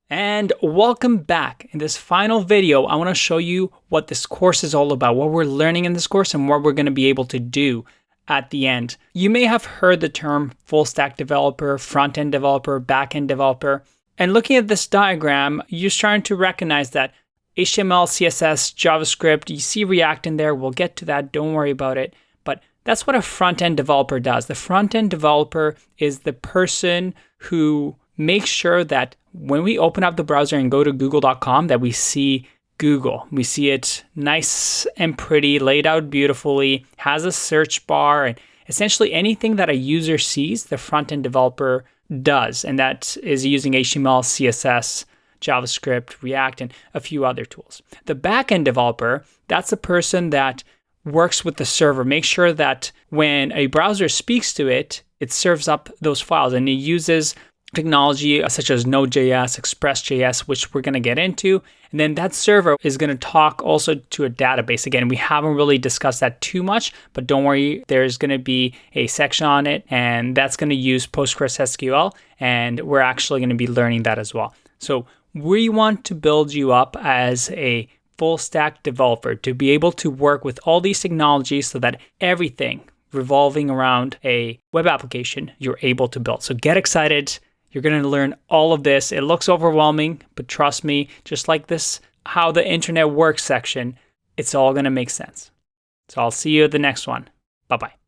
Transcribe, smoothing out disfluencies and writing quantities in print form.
And welcome back. In this final video, I want to show you what this course is all about, what we're learning in this course, and what we're going to be able to do at the end. You may have heard the term full stack developer, front-end developer, back-end developer. And looking at this diagram, you're starting to recognize that HTML, CSS, JavaScript, you see React in there. We'll get to that. Don't worry about it. But that's what a front-end developer does. The front-end developer is the person who makes sure that when we open up the browser and go to google.com that we see Google. We see it nice and pretty, laid out beautifully, has a search bar, and essentially anything that a user sees, the front-end developer does. And that is using HTML, CSS, JavaScript, React, and a few other tools. The back-end developer, that's the person that works with the server, makes sure that when a browser speaks to it, it serves up those files, and it uses technology such as Node.js, Express.js, which we're going to get into. And then that server is going to talk also to a database. Again, we haven't really discussed that too much, but don't worry, there's going to be a section on it, and that's going to use PostgreSQL, and we're actually going to be learning that as well. So we want to build you up as a full stack developer to be able to work with all these technologies so that everything revolving around a web application you're able to build. So get excited. You're going to learn all of this. It looks overwhelming, but trust me, just like this, how the internet works section, it's all going to make sense. So I'll see you at the next one. Bye-bye.